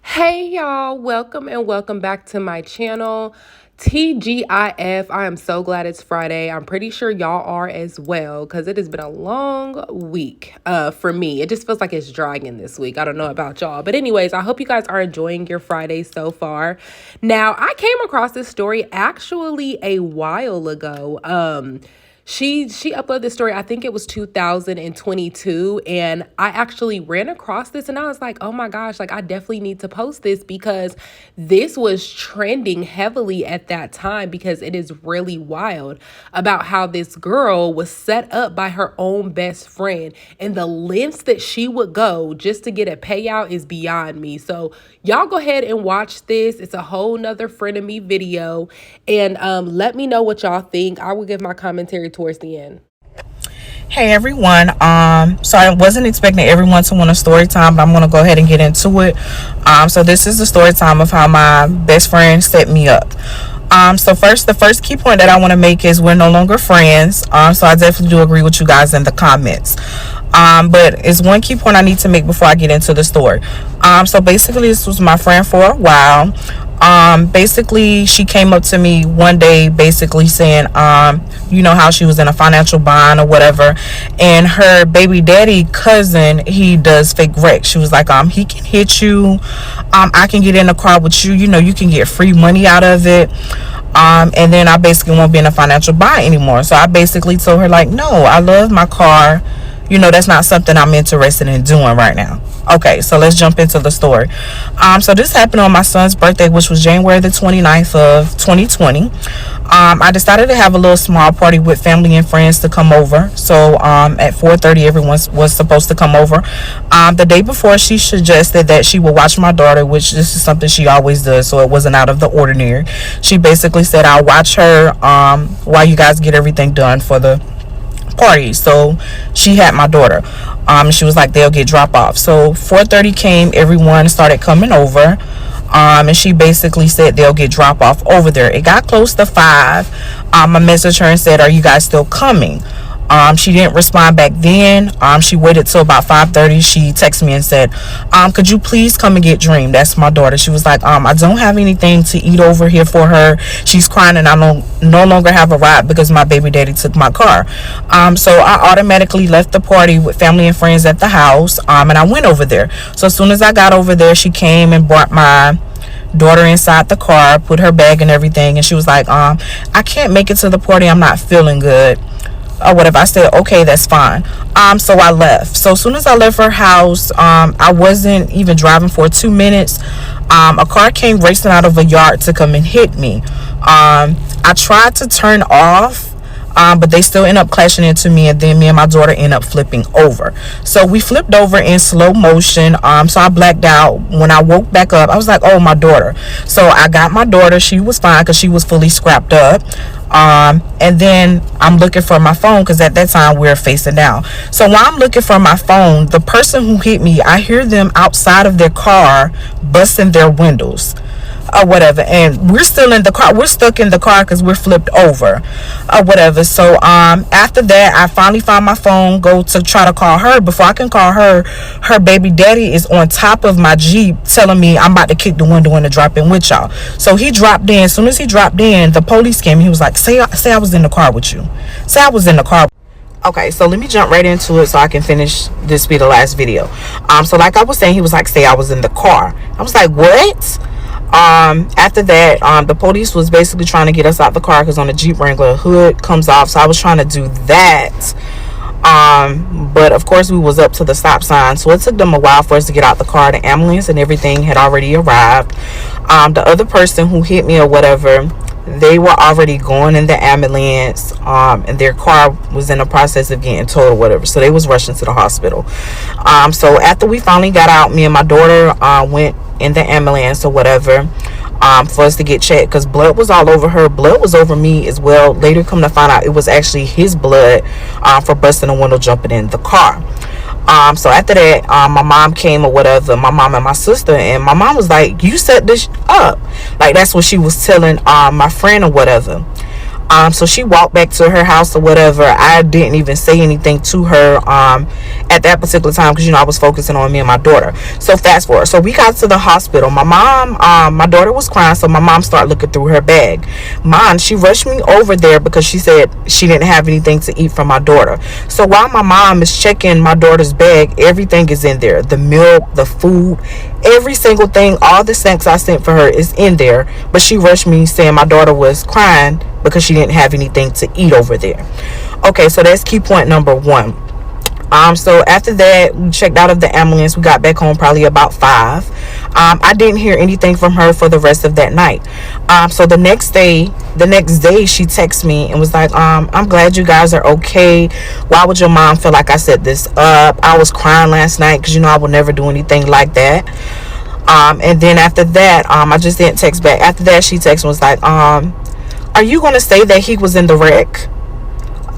Hey y'all, welcome and welcome back to my channel. TGIF, I am so glad it's Friday. I'm pretty sure y'all are as well because it has been a long week for me. It just feels like it's dragging this week. I don't know about y'all. But anyways, I hope you guys are enjoying your Friday so far. Now, I came across this story actually a while ago. She uploaded this story, I think it was 2022, and I actually ran across this and I was like, oh my gosh, like I definitely need to post this because this was trending heavily at that time because it is really wild about how this girl was set up by her own best friend, and the lengths that she would go just to get a payout is beyond me. So y'all go ahead and watch this. It's a whole nother friend of me video, and let me know what y'all think. I will give my commentary towards the end. Hey everyone, so I wasn't expecting everyone to want a story time, but I'm going to go ahead and get into it. So this is the story time of how my best friend set me up. So the first key point that I want to make is we're no longer friends. So I definitely do agree with you guys in the comments. But it's one key point I need to make before I get into the story. So basically this was my friend for a while. Basically she came up to me one day basically saying, you know how she was in a financial bind or whatever, and her baby daddy cousin, he does fake wreck. She was like, he can hit you, I can get in the car with you, you know, you can get free money out of it, and then I basically won't be in a financial bind anymore. So I basically told her like, no, I love my car, you know, that's not something I'm interested in doing right now. Okay, so let's jump into the story. So this happened on my son's birthday, which was January the 29th of 2020. I decided to have a little small party with family and friends to come over. So at 4:30 everyone was supposed to come over. The day before, she suggested that she would watch my daughter, which this is something she always does, so it wasn't out of the ordinary. She basically said, I'll watch her while you guys get everything done for the party. So she had my daughter. She was like, they'll get drop off. So 4:30 came, everyone started coming over. And she basically said they'll get drop off over there. It got close to 5. I messaged her and said, are you guys still coming? She didn't respond back then. She waited till about 5:30. She texted me and said, could you please come and get Dream? That's my daughter. She was like, I don't have anything to eat over here for her. She's crying and I no longer have a ride because my baby daddy took my car. So I automatically left the party with family and friends at the house, and I went over there. So as soon as I got over there, she came and brought my daughter inside the car, put her bag and everything, and she was like, I can't make it to the party, I'm not feeling good or whatever. I said, okay, that's fine. So I left. So as soon as I left her house, I wasn't even driving for 2 minutes. A car came racing out of a yard to come and hit me. I tried to turn off, but they still end up clashing into me, and then me and my daughter end up flipping over. So we flipped over in slow motion. So I blacked out. When I woke back up, I was like, oh, my daughter. So I got my daughter. She was fine because she was fully scrapped up. And then I'm looking for my phone because at that time we were facing down. So while I'm looking for my phone, the person who hit me, I hear them outside of their car busting their windows or whatever, and we're still in the car. We're stuck in the car because we're flipped over or whatever. So after that, I finally found my phone, go to try to call her. Before I can call her, her baby daddy is on top of my Jeep telling me I'm about to kick the window in and drop in with y'all. So he dropped in. As soon as he dropped in, the police came. He was like, say I was in the car with you. Say I was in the car. Okay, so let me jump right into it so I can finish this be the last video. So like I was saying, he was like, say I was in the car. I was like, what? After that, the police was basically trying to get us out the car because on the Jeep Wrangler, hood comes off. So I was trying to do that. But of course we was up to the stop sign, so it took them a while for us to get out the car. The ambulance and everything had already arrived. The other person who hit me or whatever, they were already going in the ambulance, and their car was in the process of getting towed or whatever, so they was rushing to the hospital. So after we finally got out, me and my daughter went in the ambulance or whatever, for us to get checked because blood was all over her. Blood was over me as well. Later come to find out it was actually his blood for busting a window jumping in the car. So after that, my mom came or whatever, my mom and my sister, and my mom was like, you set this up. Like that's what she was telling my friend or whatever. So she walked back to her house or whatever. I didn't even say anything to her at that particular time because I was focusing on me and my daughter. So fast forward. So we got to the hospital. My daughter was crying, so my mom started looking through her bag. She rushed me over there because she said she didn't have anything to eat for my daughter. So while my mom is checking my daughter's bag, everything is in there. The milk, the food, every single thing, all the snacks I sent for her is in there. But she rushed me saying my daughter was crying because she didn't have anything to eat over there. Okay, so that's key point number one. So after that, we checked out of the ambulance. We got back home probably about 5. I didn't hear anything from her for the rest of that night. So the next day, she texted me and was like, I'm glad you guys are okay. Why would your mom feel like I set this up? I was crying last night because I would never do anything like that. And then after that, I just didn't text back. After that, she texted and was like, are you going to say that he was in the wreck?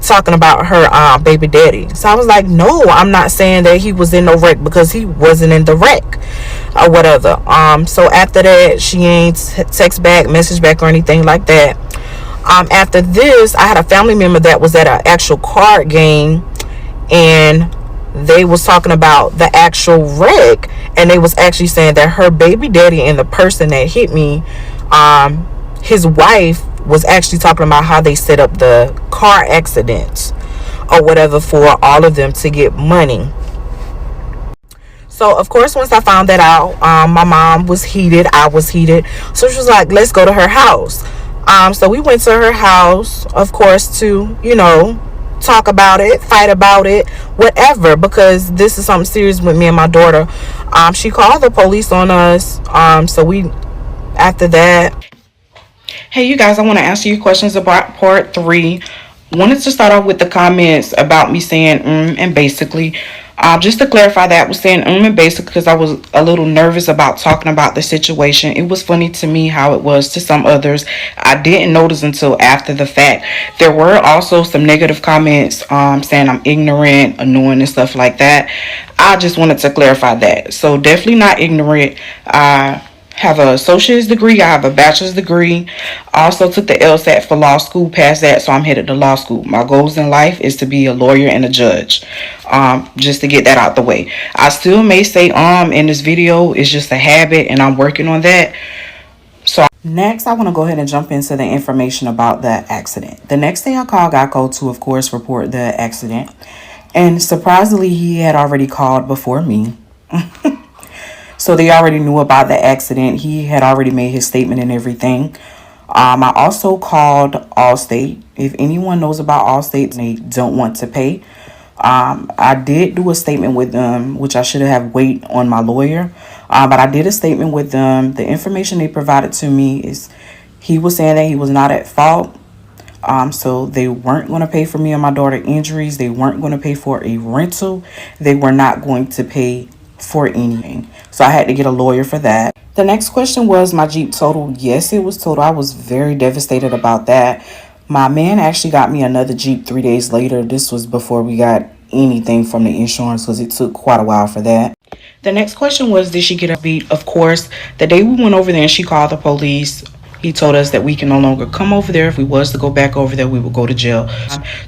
Talking about her baby daddy. So I was like, no, I'm not saying that he was in the wreck because he wasn't in the wreck or whatever. So after that, she ain't text back, message back or anything like that. After this, I had a family member that was at an actual card game, and they was talking about the actual wreck, and they was actually saying that her baby daddy and the person that hit me, his wife was actually talking about how they set up the car accidents or whatever for all of them to get money. So of course, once I found that out, my mom was heated, I was heated, so she was like, let's go to her house. So we went to her house, of course, to talk about it, fight about it, whatever, because this is something serious with me and my daughter. She called the police on us. So we, after that. Hey, you guys, I want to answer your questions about part 3. Wanted to start off with the comments about me saying and basically. Just to clarify that, I was saying and basically because I was a little nervous about talking about the situation. It was funny to me how it was to some others. I didn't notice until after the fact. There were also some negative comments saying I'm ignorant, annoying, and stuff like that. I just wanted to clarify that. So definitely not ignorant. Have an associate's degree. I have a bachelor's degree. I also took the LSAT for law school, passed that, so I'm headed to law school. My goals in life is to be a lawyer and a judge. Just to get that out the way. I still may say in this video. It's just a habit, and I'm working on that. So next, I want to go ahead and jump into the information about the accident. The next day, I called Geico to, of course, report the accident. And surprisingly, he had already called before me. So they already knew about the accident. He had already made his statement and everything. I also called Allstate. If anyone knows about Allstate and they don't want to pay, I did do a statement with them, which I should have waited on my lawyer. But I did a statement with them. The information they provided to me is he was saying that he was not at fault. So they weren't going to pay for me and my daughter injuries. They weren't going to pay for a rental. They were not going to pay for anything. So I had to get a lawyer for that. The next question was my Jeep totaled. Yes, it was totaled. I was very devastated about that. My man actually got me another Jeep 3 days later. This was before we got anything from the insurance because it took quite a while for that. The next question was, did she get a beat? Of course, the day we went over there and she called the police, he told us that we can no longer come over there. If we was to go back over there, we would go to jail.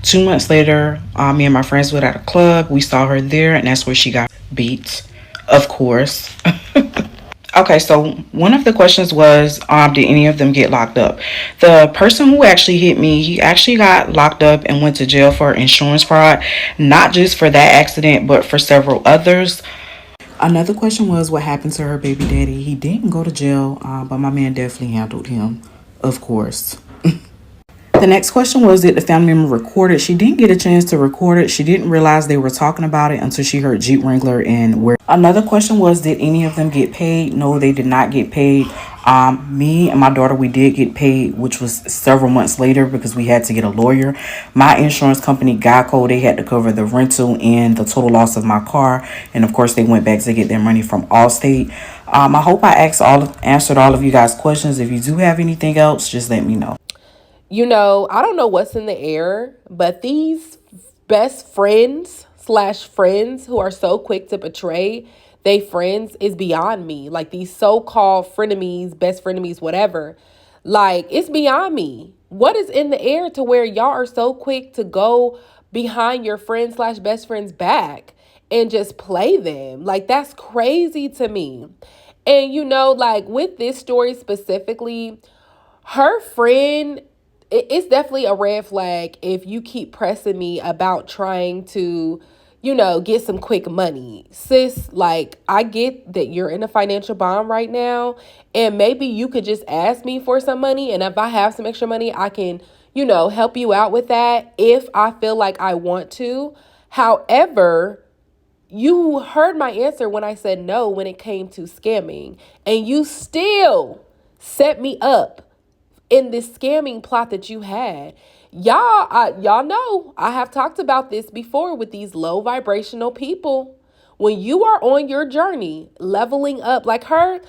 2 months later, me and my friends were at a club. We saw her there, and that's where she got beat. Of course. Okay, so one of the questions was, did any of them get locked up? The person who actually hit me, he actually got locked up and went to jail for insurance fraud, not just for that accident, but for several others. Another question was, what happened to her baby daddy? He didn't go to jail, but my man definitely handled him, of course. The next question was, did the family member record it? She didn't get a chance to record it. She didn't realize they were talking about it until she heard Jeep Wrangler and where. Another question was, did any of them get paid? No, they did not get paid. Me and my daughter, we did get paid, which was several months later because we had to get a lawyer. My insurance company, Geico, they had to cover the rental and the total loss of my car. And of course, they went back to get their money from Allstate. I hope I answered all of you guys' questions. If you do have anything else, just let me know. I don't know what's in the air, but these best friends/friends who are so quick to betray they friends is beyond me. Like these so-called frenemies, best frenemies, whatever. Like, it's beyond me. What is in the air to where y'all are so quick to go behind your friend slash best friend's back and just play them? Like, that's crazy to me. And like with this story specifically, her friend, it's definitely a red flag if you keep pressing me about trying to, get some quick money. Sis, like, I get that you're in a financial bond right now, and maybe you could just ask me for some money. And if I have some extra money, I can, help you out with that if I feel like I want to. However, you heard my answer when I said no when it came to scamming, and you still set me up in this scamming plot that you had. Y'all know I have talked about this before with these low vibrational people. When you are on your journey, leveling up, like her,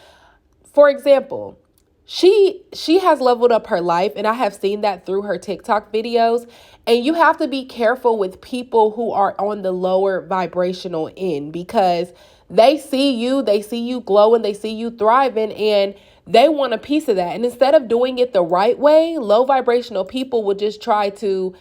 for example, she has leveled up her life, and I have seen that through her TikTok videos. And you have to be careful with people who are on the lower vibrational end, because they see you glowing, they see you thriving, and they want a piece of that. And instead of doing it the right way, low vibrational people will just try to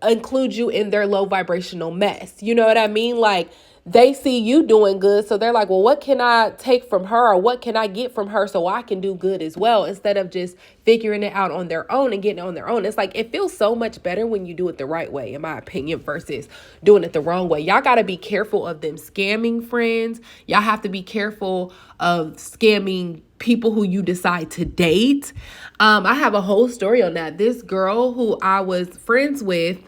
include you in their low vibrational mess. You know what I mean? Like, they see you doing good, so they're like, well, what can I take from her, or what can I get from her so I can do good as well, instead of just figuring it out on their own and getting it on their own. It's like, it feels so much better when you do it the right way, in my opinion, versus doing it the wrong way. Y'all got to be careful of them scamming friends. Y'all have to be careful of scamming people who you decide to date. I have a whole story on that. This girl who I was friends with,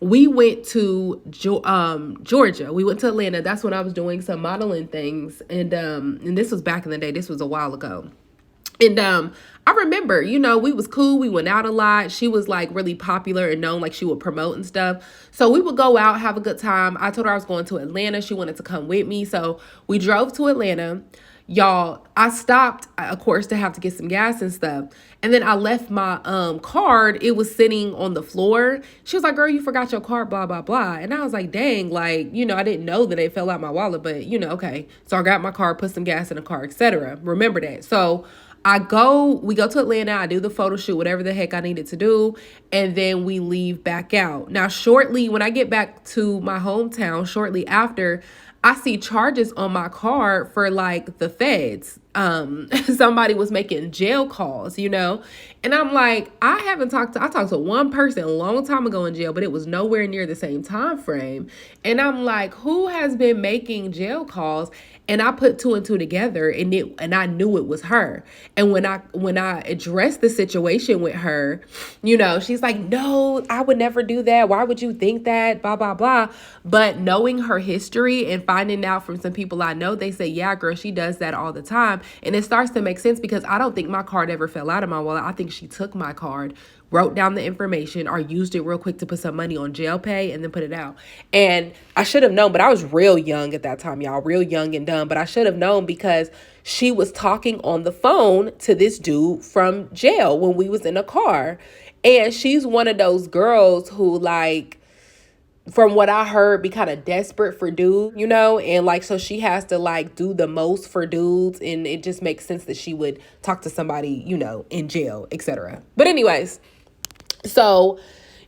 we went to Georgia. We went to Atlanta. That's when I was doing some modeling things. And this was back in the day. This was a while ago. And I remember, we was cool. We went out a lot. She was like really popular and known, like she would promote and stuff. So we would go out, have a good time. I told her I was going to Atlanta. She wanted to come with me. So we drove to Atlanta. Y'all, I stopped, of course, to have to get some gas and stuff. And then I left my card. It was sitting on the floor. She was like, girl, you forgot your card, blah, blah, blah. And I was like, dang, like, I didn't know that it fell out my wallet, but, okay. So I got my card, put some gas in the car, etc. Remember that. So we go to Atlanta, I do the photo shoot, whatever the heck I needed to do, and then we leave back out. Now, shortly, when I get back to my hometown, shortly after, I see charges on my card for like the feds. Somebody was making jail calls, and I'm like, I talked to one person a long time ago in jail, but it was nowhere near the same time frame. And I'm like, who has been making jail calls? And I put two and two together, and I knew it was her. And when I addressed the situation with her, she's like, no, I would never do that. Why would you think that? Blah, blah, blah. But knowing her history and finding out from some people I know, they say, yeah, girl, she does that all the time. And it starts to make sense, because I don't think my card ever fell out of my wallet. I think she took my card, wrote down the information, or used it real quick to put some money on jail pay and then put it out. And I should have known, but I was real young at that time, y'all, real young and dumb. But I should have known, because she was talking on the phone to this dude from jail when we was in a car. And she's one of those girls who, like, from what I heard, be kind of desperate for dudes, and like, so she has to like do the most for dudes, and it just makes sense that she would talk to somebody, in jail, etc. But anyways, so,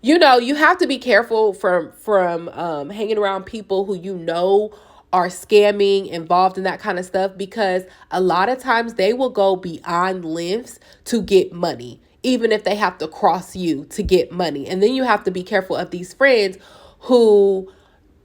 you have to be careful from hanging around people who are scamming, involved in that kind of stuff, because a lot of times they will go beyond lengths to get money, even if they have to cross you to get money. And then you have to be careful of these friends who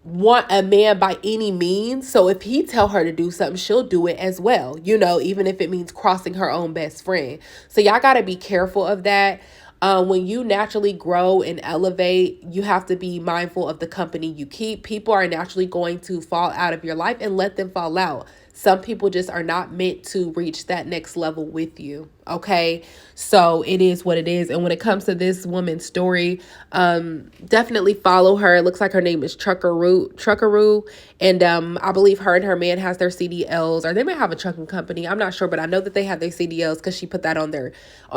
want a man by any means. So if he tell her to do something, she'll do it as well, even if it means crossing her own best friend. So y'all got to be careful of that. When you naturally grow and elevate, you have to be mindful of the company you keep. People are naturally going to fall out of your life, and let them fall out. Some people just are not meant to reach that next level with you. Okay. So it is what it is. And when it comes to this woman's story, definitely follow her. It looks like her name is Truckaroo. And I believe her and her man has their CDLs, or they may have a trucking company. I'm not sure, but I know that they have their CDLs because she put that on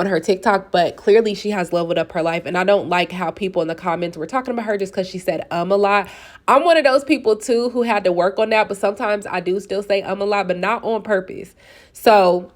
her TikTok. But clearly she has leveled up her life. And I don't like how people in the comments were talking about her just because she said a lot. I'm one of those people too who had to work on that, but sometimes I do still say a lot, but not on purpose. So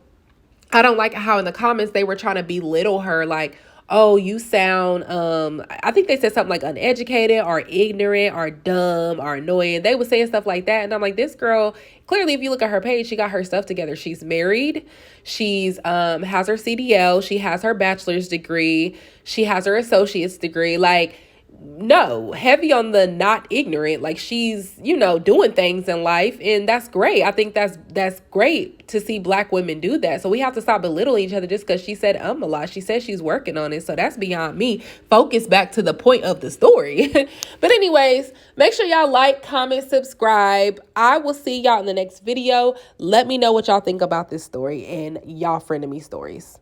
I don't like how in the comments they were trying to belittle her, like, oh, you sound, I think they said something like uneducated or ignorant or dumb or annoying. They were saying stuff like that. And I'm like, this girl, clearly, if you look at her page, she got her stuff together. She's married. She's has her CDL. She has her bachelor's degree. She has her associate's degree. Like, no, heavy on the not ignorant. Like, she's, doing things in life, and that's great. I think that's great to see Black women do that. So we have to stop belittling each other just because she said a lot. She said she's working on it, so that's beyond me. Focus back to the point of the story. But anyways, make sure y'all like, comment, subscribe. I will see y'all in the next video. Let me know what y'all think about this story and y'all friend of me stories.